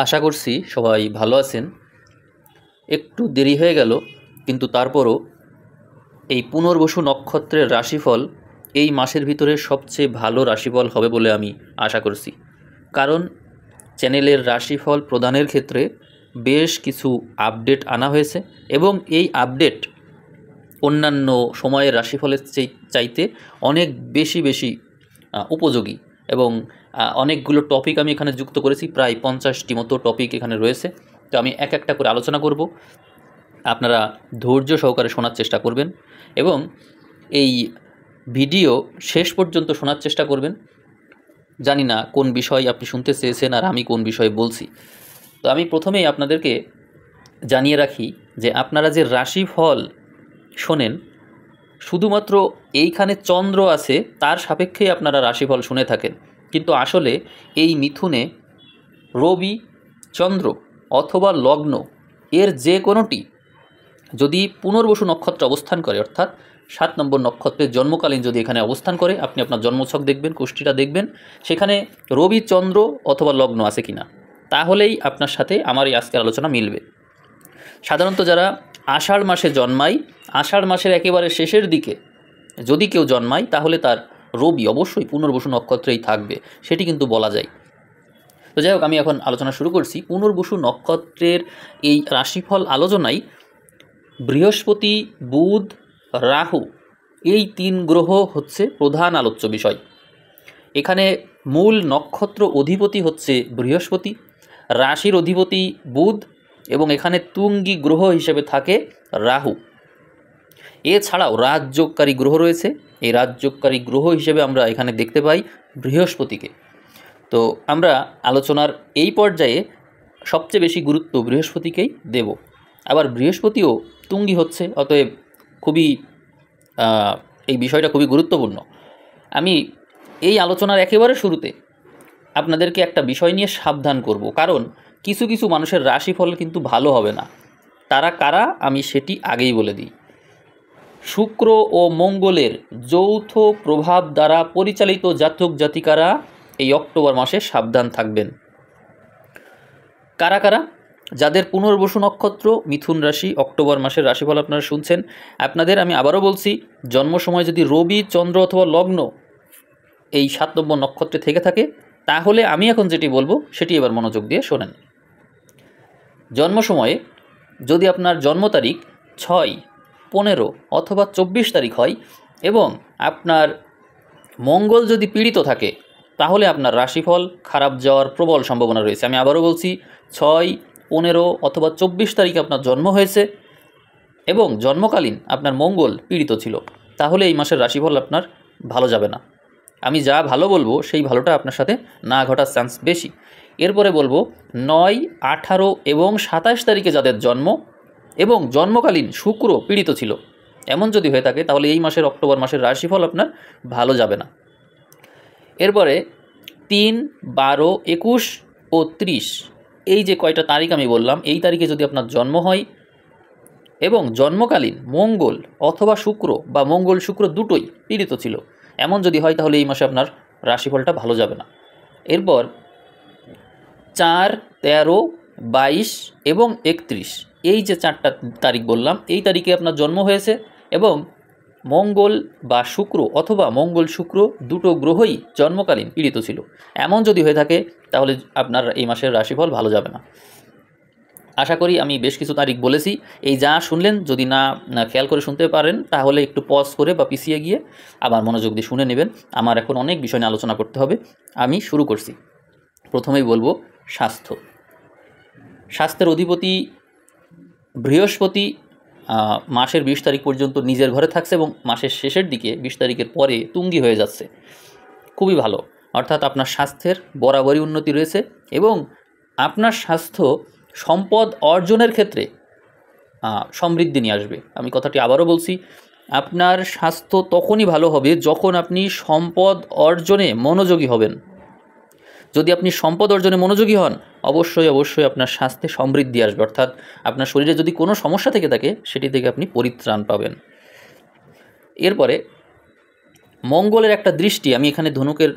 আশা করছি সবাই ভালো আছেন। একটু দেরি হয়ে গেল, কিন্তু তারপরও এই পুনর্বসু নক্ষত্রের রাশিফল এই মাসের ভিতরে সবচেয়ে ভালো রাশিফল হবে বলে আমি আশা করছি। কারণ চ্যানেলের রাশিফল প্রদানের ক্ষেত্রে বেশ কিছু আপডেট আনা হয়েছে এবং এই আপডেট অন্যান্য সময়ের রাশিফলের চাইতে অনেক বেশি উপযোগী এবং অনেকগুলো টপিক আমি এখানে যুক্ত করেছি। প্রায় 50টি মতো টপিক এখানে রয়েছে। তো আমি এক একটা করে আলোচনা করব, আপনারা ধৈর্য সহকারে শোনার চেষ্টা করবেন এবং এই ভিডিও শেষ পর্যন্ত শোনার চেষ্টা করবেন। জানি না কোন বিষয় আপনি শুনতে চেয়েছেন আর আমি কোন বিষয়ে বলছি। তো আমি প্রথমেই আপনাদেরকে জানিয়ে রাখি যে আপনারা যে রাশিফল শোনেন, শুধুমাত্র এইখানে চন্দ্র আছে তার সাপেক্ষেই আপনারা রাশিফল শুনে থাকেন, কিন্তু আসলে এই মিথুনে রবি, চন্দ্র অথবা লগ্ন এর যে কোনোটি যদি পুনর্বসু নক্ষত্রে অবস্থান করে, অর্থাৎ 7 নম্বর নক্ষত্রের জন্মকালীন যদি এখানে অবস্থান করে, আপনি আপনার জন্মছক দেখবেন, কুষ্টিটা দেখবেন, সেখানে রবি, চন্দ্র অথবা লগ্ন আছে কিনা, তাহলেই আপনার সাথে আমার এই আজকের আলোচনা মিলবে। সাধারণত যারা আষাঢ় মাসে জন্মায়, আষাঢ় মাসের একেবারে শেষের দিকে যদি কেউ জন্মায়, তাহলে তার রবি অবশ্যই পুনর্বসু নক্ষত্রেই থাকবে, সেটি কিন্তু বলা যায়। তো যাই হোক, আমি এখন আলোচনা শুরু করছি। পুনর্বসু নক্ষত্রের এই রাশিফল আলোচনায় বৃহস্পতি, বুধ, রাহু এই 3 গ্রহ হচ্ছে প্রধান আলোচ্য বিষয়। এখানে মূল নক্ষত্র অধিপতি হচ্ছে বৃহস্পতি, রাশির অধিপতি বুধ এবং এখানে তুঙ্গী গ্রহ হিসেবে থাকে রাহু। এছাড়াও রাজযোগকারী গ্রহ রয়েছে। এই রাজযোগকারী গ্রহ হিসেবে আমরা এখানে দেখতে পাই বৃহস্পতিকে। তো আমরা আলোচনার এই পর্যায়ে সবচেয়ে বেশি গুরুত্ব বৃহস্পতিকেই দেব। আবার বৃহস্পতিও তুঙ্গী হচ্ছে, অতএব খুবই এই বিষয়টা খুবই গুরুত্বপূর্ণ। আমি এই আলোচনার একেবারে শুরুতে আপনাদেরকে একটা বিষয় নিয়ে সাবধান করব, কারণ কিছু কিছু মানুষের রাশিফল কিন্তু ভালো হবে না। তারা কারা আমি সেটি আগেই বলে দিই। শুক্র ও মঙ্গলের যৌথ প্রভাব দ্বারা পরিচালিত জাতক জাতিকারা এই অক্টোবর মাসে সাবধান থাকবেন। কারা কারা? যাদের পুনর্বসু নক্ষত্র, মিথুন রাশি, অক্টোবর মাসের রাশিফল আপনারা শুনছেন। আপনাদের আমি আবারও বলছি, জন্ম সময় যদি রবি, চন্দ্র অথবা লগ্ন এই 7 নম্বর নক্ষত্রে থেকে থাকে, তাহলে আমি এখন যেটি বলবো সেটি এবার মনোযোগ দিয়ে শোনেন। জন্ম সময়ে যদি আপনার জন্ম তারিখ 6, 15 অথবা 24 তারিখ হয় এবং আপনার মঙ্গল যদি পীড়িত থাকে, তাহলে আপনার রাশিফল খারাপ যাওয়ার প্রবল সম্ভাবনা রয়েছে। আমি আবারও বলছি, 6, 15 অথবা 24 তারিখে আপনার জন্ম হয়েছে এবং জন্মকালীন আপনার মঙ্গল পীড়িত ছিল, তাহলে এই মাসের রাশিফল আপনার ভালো যাবে না। আমি যা ভালো বলবো সেই ভালোটা আপনার সাথে না ঘটার চান্স বেশি। এরপরে বলবো 9, 18 এবং 27 তারিখে যাদের জন্ম এবং জন্মকালীন শুক্র পীড়িত ছিল, এমন যদি হয়ে থাকে, তাহলে এই মাসের অক্টোবর মাসের রাশিফল আপনার ভালো যাবে না। এরপরে 3, 12, 21 ও 30 এই যে কয়টা তারিখ আমি বললাম, এই তারিখে যদি আপনার জন্ম হয় এবং জন্মকালীন মঙ্গল অথবা শুক্র বা মঙ্গল শুক্র দুটোই পীড়িত ছিল, এমন যদি হয়, তাহলে এই মাসে আপনার রাশিফলটা ভালো যাবে না। এরপর 4, 13, 22 এবং 31 এই যে 4টা তারিখ বললাম, এই তারিখে আপনার জন্ম হয়েছে এবং মঙ্গল বা শুক্র অথবা মঙ্গল শুক্র দুটো গ্রহই জন্মকালীন পীড়িত ছিল, এমন যদি হয়ে থাকে, তাহলে আপনার এই মাসের রাশিফল ভালো যাবে না। আশা করি আমি বেশ কিছু তারিখ বলেছি। এই যা শুনলেন, যদি না খেয়াল করে শুনতে পারেন, তাহলে একটু পজ করে বা পিছিয়ে গিয়ে আবার মনোযোগ দিয়ে শুনে নেবেন। আমার এখন অনেক বিষয় নিয়ে আলোচনা করতে হবে। আমি শুরু করছি। প্রথমেই বলবো স্বাস্থ্য। স্বাস্থ্যের অধিপতি বৃহস্পতি মাসের 20 তারিখ পর্যন্ত নিজের ঘরে থাকছে এবং মাসের শেষের দিকে 20 তারিখের পরে তুঙ্গী হয়ে যাচ্ছে। খুবই ভালো, অর্থাৎ আপনার স্বাস্থ্যের বরাবরই উন্নতি রয়েছে এবং আপনার স্বাস্থ্য সম্পদ অর্জনের ক্ষেত্রে সমৃদ্ধি নিয়ে আসবে। আমি কথাটি আবারও বলছি, আপনার স্বাস্থ্য তখনই ভালো হবে যখন আপনি সম্পদ অর্জনে মনোযোগী হবেন। যদি আপনি সম্পদ অর্জনে মনোযোগী হন, অবশ্যই আপনার স্বাস্থ্যে সমৃদ্ধি আসবে, অর্থাৎ আপনার শরীরে যদি কোনো সমস্যা থেকে থাকে, সেটি থেকে আপনি পরিত্রাণ পাবেন। এরপরে মঙ্গলের একটা দৃষ্টি, আমি এখানে ধনুকের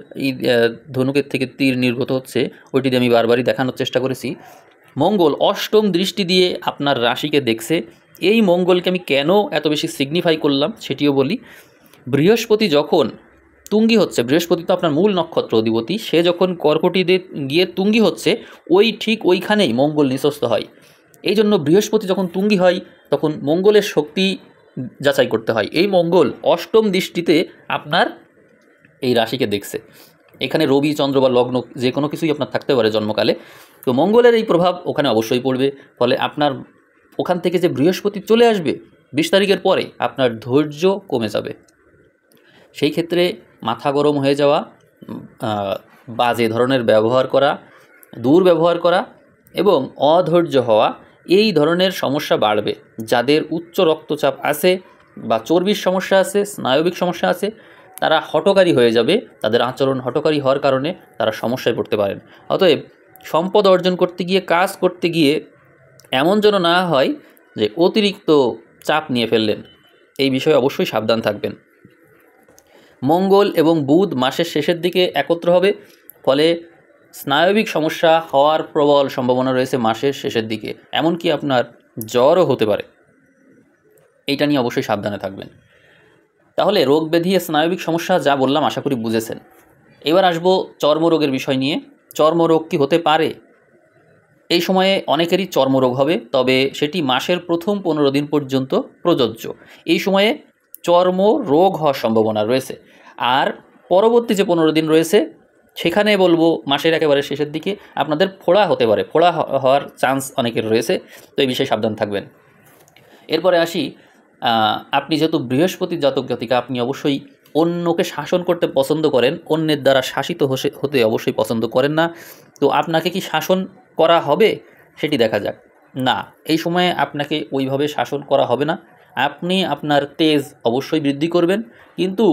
ধনুকের থেকে তীর নির্গত হচ্ছে, ওইটি দিয়ে আমি বারবারই দেখানোর চেষ্টা করেছি। মঙ্গল অষ্টম দৃষ্টি দিয়ে আপনার রাশিকে দেখছে। এই মঙ্গলকে আমি কেন এত বেশি সিগনিফাই করলাম সেটিও বলি। বৃহস্পতি যখন তুঙ্গি হচ্ছে, বৃহস্পতি তো আপনার মূল নক্ষত্র অধিপতি, সে যখন কর্কটীতে গিয়ে তুঙ্গি হচ্ছে, ওই ঠিক ওইখানেই মঙ্গল নিঃস্ত হয়। এই জন্য বৃহস্পতি যখন তুঙ্গি হয় তখন মঙ্গলের শক্তি যাচাই করতে হয়। এই মঙ্গল অষ্টম দৃষ্টিতে আপনার এই রাশিকে দেখছে। এখানে রবি, চন্দ্র বা লগ্ন যে কোনো কিছুই আপনার থাকতে পারে জন্মকালে, তো মঙ্গলের এই প্রভাব ওখানে অবশ্যই পড়বে। ফলে আপনার ওখান থেকে যে বৃহস্পতি চলে আসবে 20 তারিখের পরে, আপনার ধৈর্য কমে যাবে। সেই ক্ষেত্রে মাথা গরম হয়ে যাওয়া, বাজে ধরনের ব্যবহার করা, দুর্ব্যবহার করা এবং অধৈর্য হওয়া, এই ধরনের সমস্যা বাড়বে। যাদের উচ্চ রক্তচাপ আছে বা চর্বির সমস্যা আছে, স্নায়বিক সমস্যা আছে, তারা হঠকারী হয়ে যাবে। তাদের আচরণ হঠকারী হওয়ার কারণে তারা সমস্যায় পড়তে পারেন। অতএব সম্পদ অর্জন করতে গিয়ে, কাজ করতে গিয়ে এমন যেন না হয় যে অতিরিক্ত চাপ নিয়ে ফেললেন। এই বিষয়ে অবশ্যই সাবধান থাকবেন। মঙ্গল এবং বুধ মাসের শেষের দিকে একত্র হবে, ফলে স্নায়বিক সমস্যা হওয়ার প্রবল সম্ভাবনা রয়েছে মাসের শেষের দিকে। এমনকি আপনার জ্বরও হতে পারে। এইটা নিয়ে অবশ্যই সাবধানে থাকবেন। তাহলে রোগ ব্যাধি, স্নায়বিক সমস্যা যা বললাম আশা করি বুঝেছেন। এবার আসবো চর্মরোগের বিষয় নিয়ে। চর্মরোগ কি হতে পারে? এই সময়ে অনেকেরই চর্মরোগ হবে, তবে সেটি মাসের প্রথম 15 দিন পর্যন্ত প্রযোজ্য। এই সময়ে চর্ম রোগ হওয়ার সম্ভাবনা রয়েছে। আর পরবর্তী যে 15 দিন রয়েছে সেখানে বলবো মাসের একেবারে শেষের দিকে আপনাদের ফোড়া হতে পারে, ফোড়া হওয়ার চান্স অনেকের রয়েছে, তো এই বিষয়ে সাবধান থাকবেন। এরপরে আসি, আপনি যেহেতু বৃহস্পতির জাতক জাতিকা, আপনি অবশ্যই অন্যকে শাসন করতে পছন্দ করেন, অন্যের দ্বারা শাসিত হতে অবশ্যই পছন্দ করেন না। তো আপনাকে কি শাসন করা হবে সেটি দেখা যাক। না, এই সময়ে আপনাকে ওইভাবে শাসন করা হবে না। আপনি আপনার তেজ অবশ্যই বৃদ্ধি করবেন, কিন্তু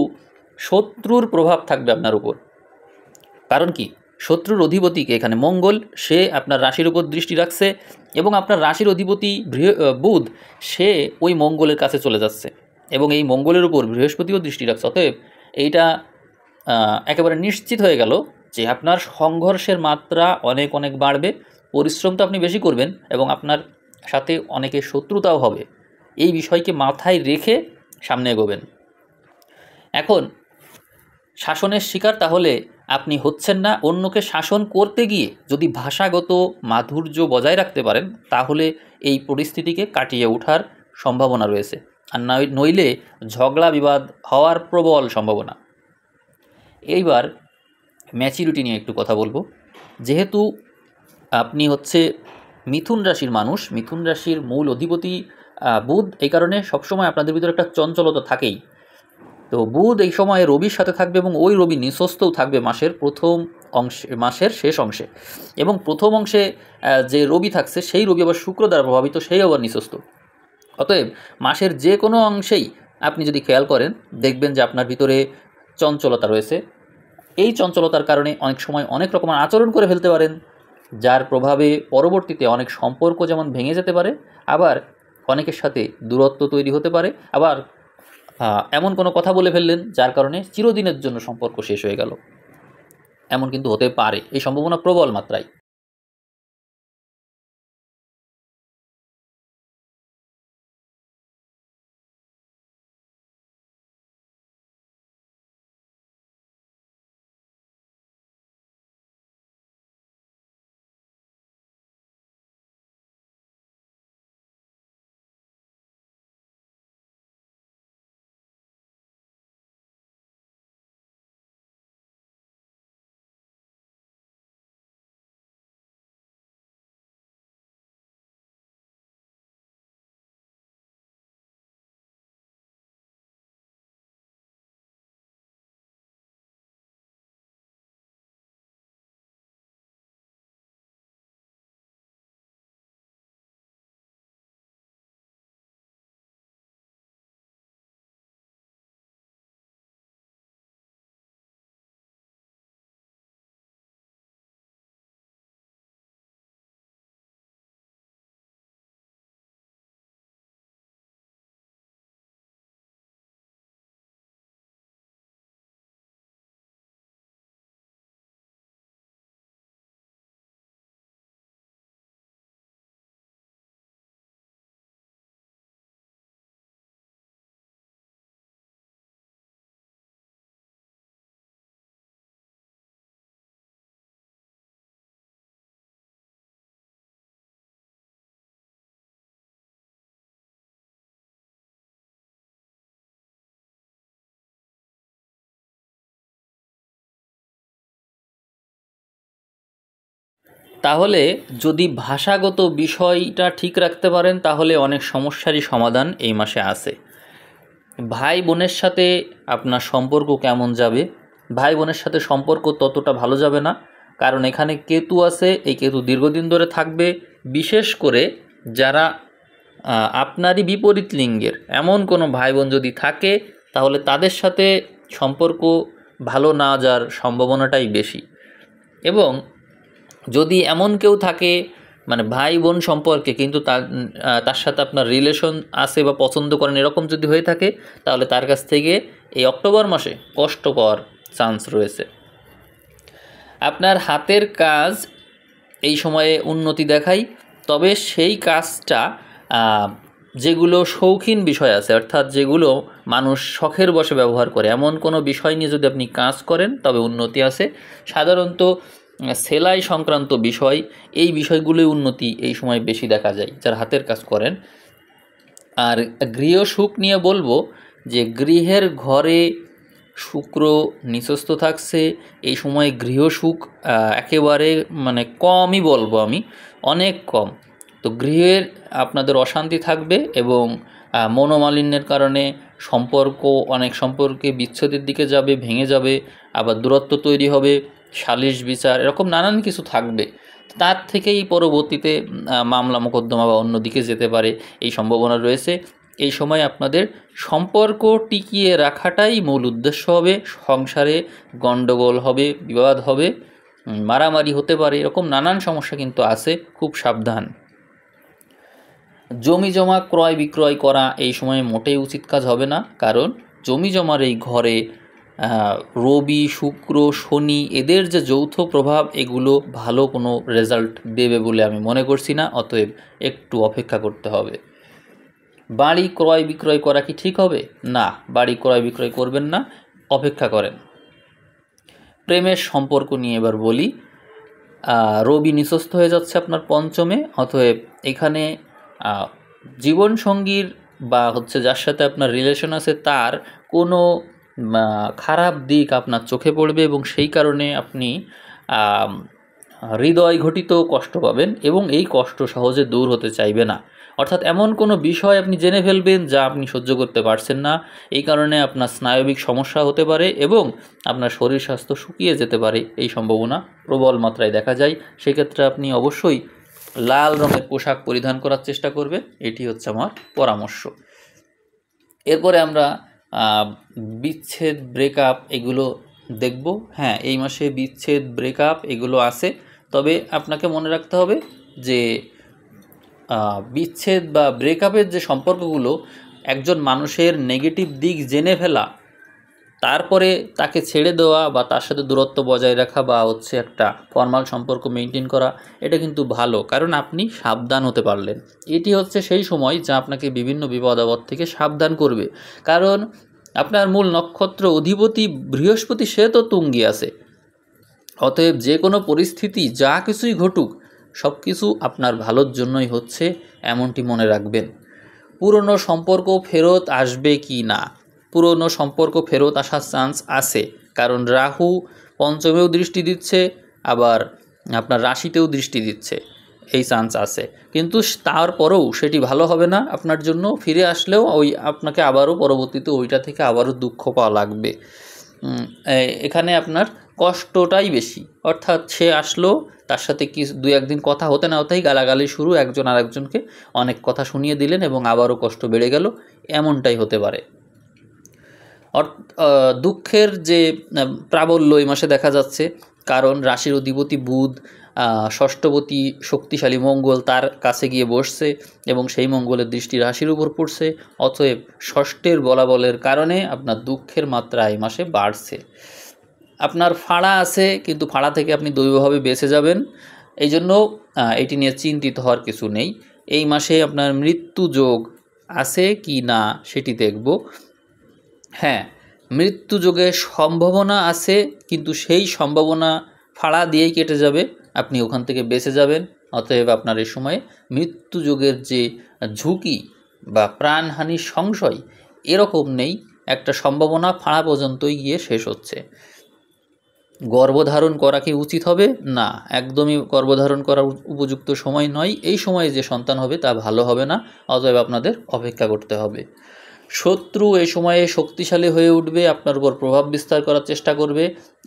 শত্রুর প্রভাব থাকবে আপনার উপর। কারণ কি, শত্রুর অধিপতিকে এখানে মঙ্গল, সে আপনার রাশির উপর দৃষ্টি রাখছে এবং আপনার রাশির অধিপতি বুধ, সে ওই মঙ্গলের কাছে চলে যাচ্ছে এবং এই মঙ্গলের উপর বৃহস্পতিও দৃষ্টি রাখছে। অতএব এইটা একেবারে নিশ্চিত হয়ে গেল যে আপনার সংঘর্ষের মাত্রা অনেক অনেক বাড়বে। পরিশ্রম তো আপনি বেশি করবেন এবং আপনার সাথে অনেকের শত্রুতাও হবে। এই বিষয়কে মাথায় রেখে সামনে এগোবেন। এখন শাসনের শিকার তাহলে আপনি হচ্ছেন না। অন্যকে শাসন করতে গিয়ে যদি ভাষাগত মাধুর্য বজায় রাখতে পারেন, তাহলে এই পরিস্থিতিকে কাটিয়ে ওঠার সম্ভাবনা রয়েছে। আর নইলে ঝগড়া বিবাদ হওয়ার প্রবল সম্ভাবনা। এইবার ম্যাচুরিটি নিয়ে একটু কথা বলবো। যেহেতু আপনি হচ্ছে মিথুন রাশির মানুষ, মিথুন রাশির মূল অধিপতি বুধ, এই কারণে সবসময় আপনাদের ভিতরে একটা চঞ্চলতা থাকেই। তো বুধ এই সময়ে রবির সাথে থাকবে এবং ওই রবি নিঃস্বস্তও থাকবে মাসের প্রথম অংশে, মাসের শেষ অংশে। এবং প্রথম অংশে যে রবি থাকছে সেই রবি আবার শুক্র দ্বারা প্রভাবিত, সেই আবার নিঃস্বস্ত। অতএব মাসের যে কোনো অংশেই আপনি যদি খেয়াল করেন, দেখবেন যে আপনার ভিতরে চঞ্চলতা রয়েছে। এই চঞ্চলতার কারণে অনেক সময় অনেক রকমের আচরণ করে ফেলতে পারেন, যার প্রভাবে পরবর্তীতে অনেক সম্পর্ক যেমন ভেঙে যেতে পারে, আবার অনেকের সাথে দূরত্ব তৈরি হতে পারে, আবার এমন কোনো কথা বলে ফেললেন যার কারণে চিরদিনের জন্য সম্পর্ক শেষ হয়ে গেল। এমন কিন্তু হতে পারে, এই সম্ভাবনা প্রবল মাত্রায়। তাহলে যদি ভাষাগত বিষয়টা ঠিক রাখতে পারেন তাহলে অনেক সমস্যারই সমাধান এই মাসে আছে। ভাই বোনের সাথে আপনার সম্পর্ক কেমন যাবে? ভাই বোনের সাথে সম্পর্ক ততটা ভালো যাবে না, কারণ এখানে কেতু আছে। এই কেতু দীর্ঘদিন ধরে থাকবে। বিশেষ করে যারা আপনারই বিপরীত লিঙ্গের এমন কোনো ভাই বোন যদি থাকে তাহলে তাদের সাথে সম্পর্ক ভালো না যাওয়ার সম্ভাবনাটাই বেশি। এবং যদি এমন কেউ থাকে মানে ভাই বোন সম্পর্কে কিন্তু তার সাথে আপনার রিলেশন আছে বা পছন্দ করেন এরকম যদি হয়ে থাকে তাহলে তার কাছ থেকে এই অক্টোবর মাসে কষ্ট পাওয়ার চান্স রয়েছে। আপনার হাতের কাজ এই সময়ে উন্নতি দেখায়, তবে সেই কাজটা যেগুলো শৌখিন বিষয় আছে, অর্থাৎ যেগুলো মানুষ শখের বশে ব্যবহার করে এমন কোনো বিষয় নিয়ে যদি আপনি কাজ করেন তবে উন্নতি আছে। সাধারণত সেলাই সংক্রান্ত বিষয়, এই বিষয়গুলোই উন্নতি এই সময় বেশি দেখা যায় যারা হাতের কাজ করেন। আর গৃহ সুখ নিয়ে বলবো যে গৃহের ঘরে শুক্র নিচস্থ থাকছে, এই সময় গৃহ সুখ একেবারে মানে কমই বলবো আমি, অনেক কম। তো গৃহের আপনাদের অশান্তি থাকবে এবং মনোমালিন্যের কারণে অনেক সম্পর্কে বিচ্ছেদের দিকে যাবে, ভেঙে যাবে, আবার দূরত্ব তৈরি হবে, সালিশ বিচার এরকম নানান কিছু থাকবে। তার থেকেই পরবর্তীতে মামলা মোকদ্দমা বা অন্যদিকে যেতে পারে, এই সম্ভাবনা রয়েছে। এই সময় আপনাদের সম্পর্ক টিকিয়ে রাখাটাই মূল উদ্দেশ্য হবে। সংসারে গণ্ডগোল হবে, বিবাদ হবে, মারামারি হতে পারে, এরকম নানান সমস্যা কিন্তু আছে, খুব সাবধান। জমি জমা ক্রয় বিক্রয় করা এই সময়ে মোটেই উচিত কাজ হবে না, কারণ জমি জমার এই ঘরে রবি, শুক্র, শনি এদের যে যৌথ প্রভাব এগুলো ভালো কোনো রেজাল্ট দেবে বলে আমি মনে করছি না, অতএব একটু অপেক্ষা করতে হবে। বাড়ি ক্রয় বিক্রয় করা কি ঠিক হবে? না, বাড়ি ক্রয় বিক্রয় করবেন না, অপেক্ষা করেন। প্রেমের সম্পর্ক নিয়ে এবার বলি। রবি নিচস্থ হয়ে যাচ্ছে আপনার পঞ্চমে, অতএব এখানে জীবনসঙ্গীর বা যার সাথে আপনার রিলেশন আছে তার কোনো খারাপ দিক আপনার চোখে পড়বে এবং সেই কারণে আপনি হৃদয় ঘটিত কষ্ট পাবেন এবং এই কষ্ট সহজে দূর হতে চাইবে না। অর্থাৎ এমন কোনো বিষয় আপনি জেনে ফেলবেন যা আপনি সহ্য করতে পারছেন না, এই কারণে আপনার স্নায়বিক সমস্যা হতে পারে এবং আপনার শরীর স্বাস্থ্য শুকিয়ে যেতে পারে, এই সম্ভাবনা প্রবল মাত্রায় দেখা যায়। সেক্ষেত্রে আপনি অবশ্যই লাল রঙের পোশাক পরিধান করার চেষ্টা করবেন, এটি হচ্ছে আমার পরামর্শ। এরপরে আমরা বিচ্ছেদ, ব্রেকআপ এগুলো দেখব। হ্যাঁ, এই মাসে বিচ্ছেদ, ব্রেকআপ এগুলো আছে, তবে আপনাকে মনে রাখতে হবে যে বিচ্ছেদ বা ব্রেকআপের যে সম্পর্কগুলো, একজন মানুষের নেগেটিভ দিক জেনে ফেলা, তারপরে তাকে ছেড়ে দেওয়া বা তার সাথে দূরত্ব বজায় রাখা বা একটা ফর্মাল সম্পর্ক মেনটেন করা, এটা কিন্তু ভালো, কারণ আপনি সাবধান হতে পারলেন। এটি হচ্ছে সেই সময় যা আপনাকে বিভিন্ন বিপদ আপদ থেকে সাবধান করবে, কারণ আপনার মূল নক্ষত্র অধিপতি বৃহস্পতি, সে তো তুঙ্গে আছে। অতএব যে কোনো পরিস্থিতি যা কিছুই ঘটুক সব কিছু আপনার ভালোর জন্যই হচ্ছে, এমনটি মনে রাখবেন। পুরনো সম্পর্ক ফেরত আসবে কি না? পুরনো সম্পর্ক ফেরত আসার চান্স আছে, কারণ রাহু পঞ্চমেও দৃষ্টি দিচ্ছে, আবার আপনার রাশিতেও দৃষ্টি দিচ্ছে, এই চান্স আছে। কিন্তু তারপরেও সেটি ভালো হবে না আপনার জন্য। ফিরে আসলেও আপনাকে আবারও পরবর্তীতে ওইটা থেকে আবারও দুঃখ পাওয়া লাগবে। এখানে আপনার কষ্টটাই বেশি, অর্থাৎ সে আসলো, তার সাথে কি দু একদিন কথা হতে না হতেই গালাগালি শুরু, একজন আরেকজনকে অনেক কথা শুনিয়ে দিলেন এবং আবারও কষ্ট বেড়ে গেল, এমনটাই হতে পারে। দুঃখের যে প্রাবল্য এই মাসে দেখা যাচ্ছে, কারণ রাশির অধিপতি বুধ, ষষ্ঠপতি শক্তিশালী মঙ্গল তার কাছে গিয়ে বসছে এবং সেই মঙ্গলের দৃষ্টি রাশির উপর পড়ছে। অতএব ষষ্ঠের বলাবলের কারণে আপনার দুঃখের মাত্রা এই মাসে বাড়ছে। আপনার ফাঁড়া আছে, কিন্তু ফাঁড়া থেকে আপনি দৈবভাবে বেঁচে যাবেন, এই জন্য এটি নিয়ে চিন্তিত হওয়ার কিছু নেই। এই মাসে আপনার মৃত্যু যোগ আছে কি না সেটি দেখব। হ্যাঁ, মৃত্যু যোগের সম্ভাবনা আছে, কিন্তু সেই সম্ভাবনা ফাঁড়া দিয়েই কেটে যাবে, আপনি ওখান থেকে বেঁচে যাবেন। অতএব আপনার এই সময়ে মৃত্যু যোগের যে ঝুঁকি বা প্রাণহানির সংশয় এরকম নেই, একটা সম্ভাবনা ফাঁড়া পর্যন্তই গিয়ে শেষ হচ্ছে। গর্ভধারণ করা কি উচিত হবে? না, একদমই গর্ভধারণ করার উপযুক্ত সময় নয়। এই সময়ে যে সন্তান হবে তা ভালো হবে না, অতএব আপনাদের অপেক্ষা করতে হবে। শত্রু এই সময়ে শক্তিশালী হয়ে উঠবে, আপনার উপর প্রভাব বিস্তার করার চেষ্টা করবে।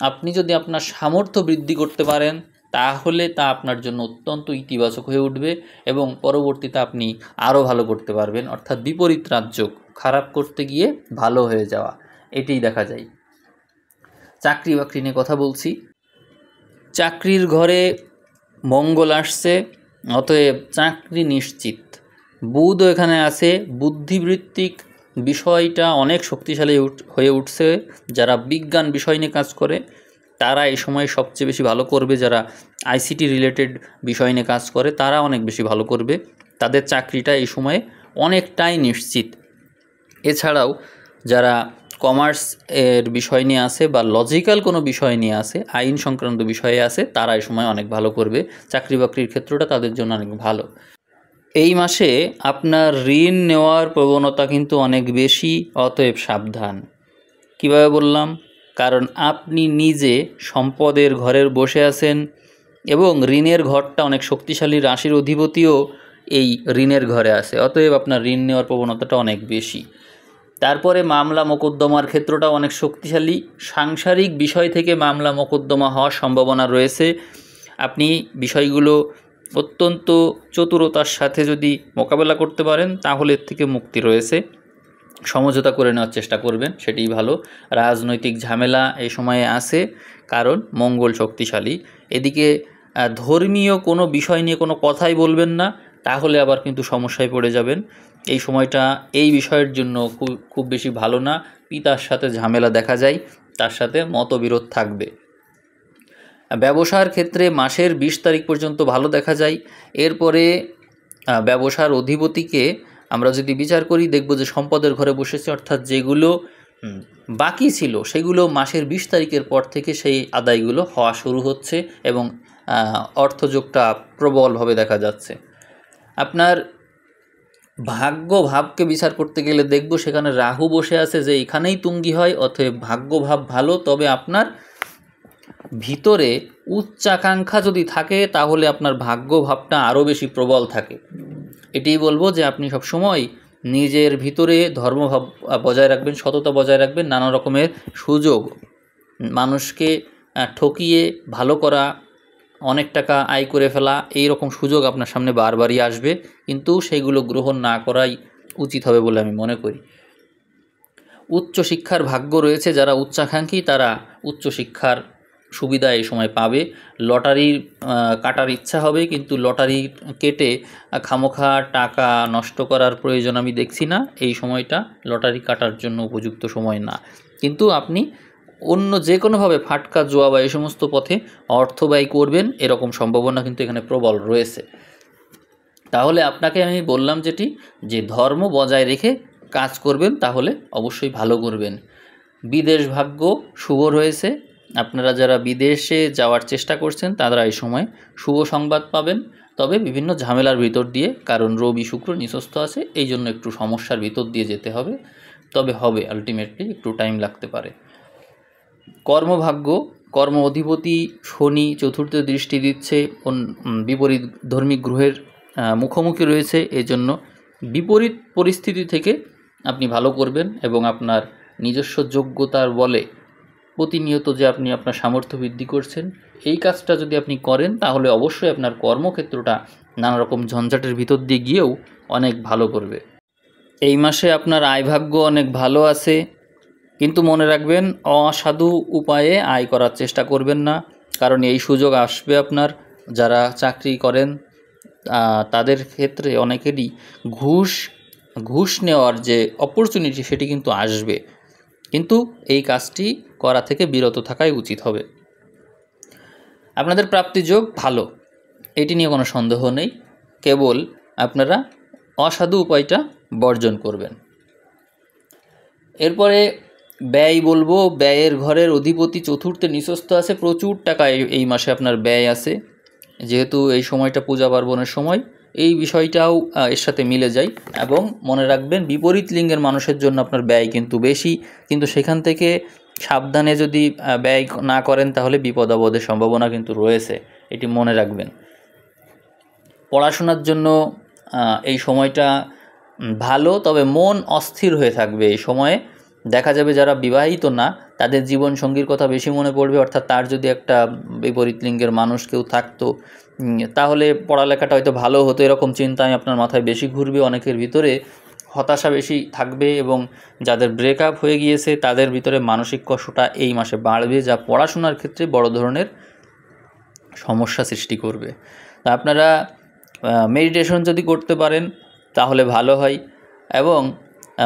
আপনি যদি আপনার সামর্থ্য বৃদ্ধি করতে পারেন তাহলে তা আপনার জন্য অত্যন্ত ইতিবাচক হয়ে উঠবে এবং পরবর্তীতে আপনি আরও ভালো করতে পারবেন, অর্থাৎ বিপরীত রাজযোগ, খারাপ করতে গিয়ে ভালো হয়ে যাওয়া, এটিই দেখা যায়। চাকরি বাকরি নিয়ে কথা বলছি। চাকরির ঘরে মঙ্গল আসছে, অতএব চাকরি নিশ্চিত। বুধও এখানে আছে, বুদ্ধিবৃত্তিক বিষয়টা অনেক শক্তিশালী হয়ে উঠছে। যারা বিজ্ঞান বিষয় নিয়ে কাজ করে তারা এই সময় সবচেয়ে বেশি ভালো করবে। যারা আইসিটি রিলেটেড বিষয় নিয়ে কাজ করে তারা অনেক বেশি ভালো করবে, তাদের চাকরিটা এই সময়ে অনেকটাই নিশ্চিত। এছাড়াও যারা কমার্স এর বিষয় নিয়ে আসে বা লজিক্যাল কোনো বিষয় নিয়ে আসে, আইন সংক্রান্ত বিষয়ে আসে, তারা এই সময় অনেক ভালো করবে। চাকরি বাকরির ক্ষেত্রটা তাদের জন্য অনেক ভালো। এই মাসে আপনার ঋণ নেওয়ার প্রবণতা কিন্তু অনেক বেশি, অতএব সাবধান। কিভাবে বললাম? কারণ আপনি নিজে সম্পদের ঘরের বসে আছেন এবং ঋণের ঘরটা অনেক শক্তিশালী, রাশির অধিপতিও এই ঋণের ঘরে আছে, অতএব আপনার ঋণ নেওয়ার প্রবণতাটা অনেক বেশি। তারপরে মামলা মোকদ্দমার ক্ষেত্রটা অনেক শক্তিশালী, সাংসারিক বিষয় থেকে মামলা মোকদ্দমা হওয়ার সম্ভাবনা রয়েছে। আপনি বিষয়গুলো অত্যন্ত চতুরতার সাথে যদি মোকাবেলা করতে পারেন তাহলে এর থেকে মুক্তি রয়েছে। সমঝোতা করে নেওয়ার চেষ্টা করবেন, সেটিই ভালো। রাজনৈতিক ঝামেলা এই সময়ে আছে, কারণ মঙ্গল শক্তিশালী। এদিকে ধর্মীয় কোনো বিষয় নিয়ে কোনো কথাই বলবেন না, তাহলে আবার কিন্তু সমস্যায় পড়ে যাবেন। এই সময়টা এই বিষয়ের জন্য খুব বেশি ভালো না। পিতার সাথে ঝামেলা দেখা যায়, তার সাথে মতবিরোধ থাকবে। ব্যবসার ক্ষেত্রে মাসের 20 তারিখ পর্যন্ত ভালো দেখা যায়। এরপরে ব্যবসার অধিপতিকে আমরা যদি বিচার করি দেখব যে সম্পদের ঘরে বসেছে, অর্থাৎ যেগুলো বাকি ছিল সেগুলো মাসের 20 তারিখের পর থেকে সেই আদায়গুলো হওয়া শুরু হচ্ছে এবং অর্থযোগটা প্রবলভাবে দেখা যাচ্ছে। আপনার ভাগ্য ভাবকে বিচার করতে গেলে দেখব সেখানে রাহু বসে আছে, যে এখানেই তুঙ্গি হয়, অতএব ভাগ্য ভাব ভালো। তবে আপনার ভিতরে উচ্চাকাঙ্ক্ষা যদি থাকে তাহলে আপনার ভাগ্য ভাবটা আরও বেশি প্রবল থাকে। এটাই বলবো যে আপনি সবসময় নিজের ভিতরে ধর্মভাব বজায় রাখবেন, সততা বজায় রাখবেন। নানা রকমের সুযোগ, মানুষকে ঠকিয়ে ভালো করা, অনেক টাকা আয় করে ফেলা, এই রকম সুযোগ আপনার সামনে বারবারই আসবে, কিন্তু সেগুলো গ্রহণ না করাই উচিত হবে বলে আমি মনে করি। উচ্চশিক্ষার ভাগ্য রয়েছে, যারা উচ্চাকাঙ্ক্ষী তারা উচ্চশিক্ষার সুবিধা এই সময় পাবে। লটারি কাটার ইচ্ছা হবে, কিন্তু লটারি কেটে খামোখা টাকা নষ্ট করার প্রয়োজন আমি দেখছি না। এই সময়টা লটারি কাটার জন্য উপযুক্ত সময় না, কিন্তু আপনি অন্য যে কোনোভাবে ফাটকা জোয়া বা এই সমস্ত পথে অর্থ ব্যয় করবেন, এরকম সম্ভাবনা কিন্তু এখানে প্রবল রয়েছে। তাহলে আপনাকে আমি বললাম যেটি, যে ধর্ম বজায় রেখে কাজ করবেন তাহলে অবশ্যই ভালো করবেন। বিদেশ ভাগ্য শুভ রয়েছে, আপনারা যারা বিদেশে যাওয়ার চেষ্টা করছেন তারা এই সময় শুভ সংবাদ পাবেন, তবে বিভিন্ন ঝামেলার ভিতর দিয়ে, কারণ রবি শুক্র নিঃস্থ আছে, এই জন্য একটু সমস্যার ভিতর দিয়ে যেতে হবে, তবে হবে, আলটিমেটলি একটু টাইম লাগতে পারে। কর্মভাগ্য, কর্ম অধিপতি শনি চতুর্থ দৃষ্টি দিচ্ছে, বিপরীত ধর্মিক গ্রহের মুখোমুখি রয়েছে, এই জন্য বিপরীত পরিস্থিতি থেকে আপনি ভালো করবেন এবং আপনার নিজস্ব যোগ্যতার বলে প্রতিনিয়ত যে আপনি আপনার সামর্থ্য বৃদ্ধি করছেন, এই কাজটা যদি আপনি করেন তাহলে অবশ্যই আপনার কর্মক্ষেত্রটা নানা রকম ঝঞ্ঝাটের ভিতর দিয়ে গিয়েও অনেক ভালো করবে। এই মাসে আপনার আয়ভাগ্য অনেক ভালো আছে, কিন্তু মনে রাখবেন অসাধু উপায়ে আয় করার চেষ্টা করবেন না, কারণ এই সুযোগ আসবে আপনার। যারা চাকরি করেন তাদের ক্ষেত্রে অনেকেরই ঘুষ নেওয়ার যে অপরচুনিটি সেটি কিন্তু আসবে, কিন্তু এই কাজটি করা থেকে বিরত থাকাই উচিত হবে। আপনাদের প্রাপ্তিযোগ ভালো, এটি নিয়ে কোনো সন্দেহ নেই, কেবল আপনারা অসাধু উপায়টা বর্জন করবেন। এরপরে ব্যয় বলবো, ব্যয়ের ঘরের অধিপতি চতুর্থে নিঃস্থ আছে, প্রচুর টাকা এই মাসে আপনার ব্যয় আছে, যেহেতু এই সময়টা পূজা পার্বণের সময়, এই বিষয়টাও এর সাথে মিলে যায়। এবং মনে রাখবেন বিপরীত লিঙ্গের মানুষের জন্য আপনার ব্যয় কিন্তু বেশি, কিন্তু সেখান থেকে সাবধানে যদি ব্যয় না করেন তাহলে বিপদ আপদের সম্ভাবনা কিন্তু রয়েছে, এটি মনে রাখবেন। পড়াশোনার জন্য এই সময়টা ভালো, তবে মন অস্থির হয়ে থাকবে এই সময়ে। দেখা যাবে যারা বিবাহিত না তাদের জীবনসঙ্গীর কথা বেশি মনে পড়বে, অর্থাৎ তার যদি একটা বিপরীত লিঙ্গের মানুষ কেউ থাকতো তাহলে পড়ালেখাটা হয়তো ভালো হতো, এরকম চিন্তায় আপনার মাথায় বেশি ঘুরবে। অনেকের ভিতরে হতাশা বেশি থাকবে এবং যাদের ব্রেকআপ হয়ে গিয়েছে তাদের ভিতরে মানসিক কষ্টটা এই মাসে বাড়বে, যা পড়াশোনার ক্ষেত্রে বড় ধরনের সমস্যা সৃষ্টি করবে। তা আপনারা মেডিটেশন যদি করতে পারেন তাহলে ভালো হয়। এবং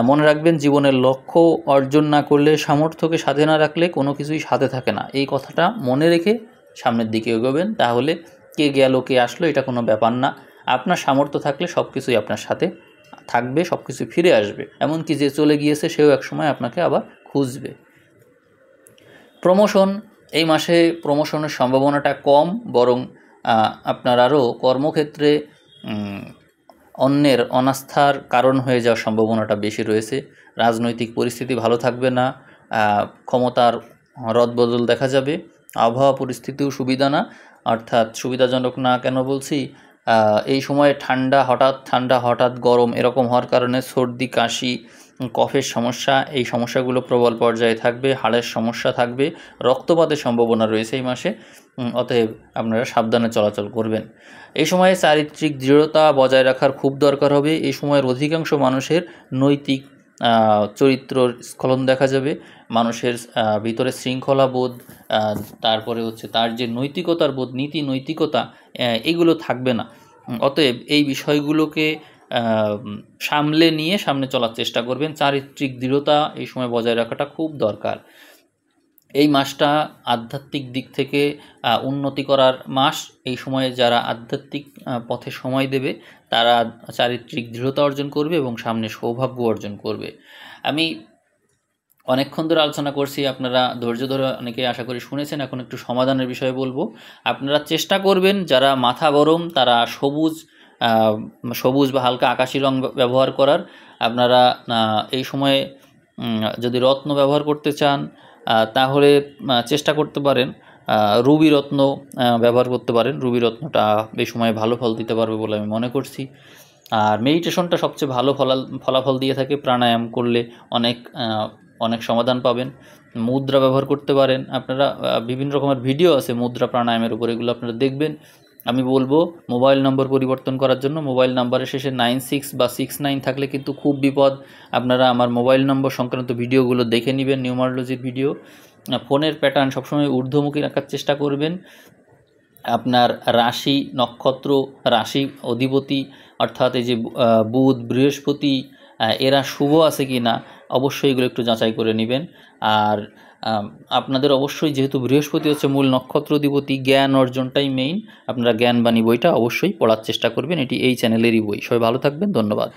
মনে রাখবেন, জীবনের লক্ষ্য অর্জন না করলে, সামর্থ্যকে সাথে না রাখলে কোনো কিছুই সাথে থাকে না। এই কথাটা মনে রেখে সামনের দিকে এগোবেন, তাহলে কে গেল কে আসলো এটা কোনো ব্যাপার না। আপনার সামর্থ্য থাকলে সব কিছুই আপনার সাথে থাকবে, সব কিছু ফিরে আসবে। এমনকি যে চলে গিয়েছে সেও একসময় আপনাকে আবার খুঁজবে। প্রমোশন, এই মাসে প্রমোশনের সম্ভাবনাটা কম, বরং আপনার আরও কর্মক্ষেত্রে অন্যের অনাস্থার কারণ হয়ে যাওয়ার সম্ভাবনাটা বেশি রয়েছে। রাজনৈতিক পরিস্থিতি ভালো থাকবে না, ক্ষমতার রদবদল দেখা যাবে। আবহাওয়া পরিস্থিতিও সুবিধা না, অর্থাৎ সুবিধাজনক না। কেন বলছি, এই সময়ে ঠান্ডা হঠাৎ গরম এরকম হওয়ার কারণে সর্দি, কাশি, কফের সমস্যা, এই সমস্যাগুলো প্রবল পর্যায়ে থাকবে। হাড়ের সমস্যা থাকবে, রক্তপাতের সম্ভাবনা রয়েছে এই মাসে। অতএব আপনারা সাবধানে চলাচল করবেন। এই সময়ে চারিত্রিক দৃঢ়তা বজায় রাখার খুব দরকার হবে। এই সময়ের অধিকাংশ মানুষের নৈতিক চরিত্র স্খলন দেখা যাবে। মানুষের ভিতরে শৃঙ্খলা বোধ, তারপরে হচ্ছে তার যে নৈতিকতার বোধ, নীতি নৈতিকতা, এগুলো থাকবে না। অতএব এই বিষয়গুলোকে সামলে নিয়ে সামনে চলার চেষ্টা করবেন। চারিত্রিক দৃঢ়তা এই সময় বজায় রাখাটা খুব দরকার। এই মাসটা আধ্যাত্মিক দিক থেকে উন্নতি করার মাস। এই সময়ে যারা আধ্যাত্মিক পথে সময় দেবে তারা চারিত্রিক দৃঢ়তা অর্জন করবে এবং সামনে সৌভাগ্য অর্জন করবে। আমি অনেকক্ষণ ধরে আলোচনা করছি, আপনারা ধৈর্য ধরে অনেকে আশা করি শুনেছেন। এখন একটু সমাধানের বিষয়ে বলবো। আপনারা চেষ্টা করবেন যারা মাথা গরম তারা সবুজ বা হালকা আকাশি রং ব্যবহার করার। আপনারা এই সময়ে যদি রত্ন ব্যবহার করতে চান তাহলে চেষ্টা করতে পারেন রুবি রত্ন ব্যবহার করতে পারেন। রুবি রত্নটা এই সময়ে ভালো ফল দিতে পারবে বলে আমি মনে করছি। আর মেডিটেশনটা সবচেয়ে ভালো ফলাফল দিয়ে থাকে। প্রাণায়াম করলে অনেক সমাধান পাবেন। মুদ্রা ব্যবহার করতে পারেন। আপনারা বিভিন্ন রকমের ভিডিও আছে মুদ্রা প্রাণায়ামের উপর, এগুলো আপনারা দেখবেন। আমি বলবো মোবাইল নম্বর পরিবর্তন করার জন্য। মোবাইল নাম্বারের শেষে 96 বা 69 থাকলে কিন্তু খুব বিপদ। আপনারা আমার মোবাইল নম্বর সংক্রান্ত ভিডিওগুলো দেখে নেবেন, নিউমারোলজির ভিডিও। ফোনের প্যাটার্ন সবসময় ঊর্ধ্বমুখী রাখার চেষ্টা করবেন। আপনার রাশি, নক্ষত্র, রাশি অধিপতি অর্থাৎ এই যে বুধ, বৃহস্পতি, এরা শুভ আছে কি না অবশ্যই এগুলো একটু যাচাই করে নেবেন। আর আপনাদের অবশ্যই, যেহেতু বৃহস্পতি হচ্ছে মূল নক্ষত্র অধিপতি, জ্ঞান অর্জনটাই মেইন। আপনারা জ্ঞানবাণী বইটা অবশ্যই পড়ার চেষ্টা করবেন, এটি এই চ্যানেলেরই বই। সবাই ভালো থাকবেন, ধন্যবাদ।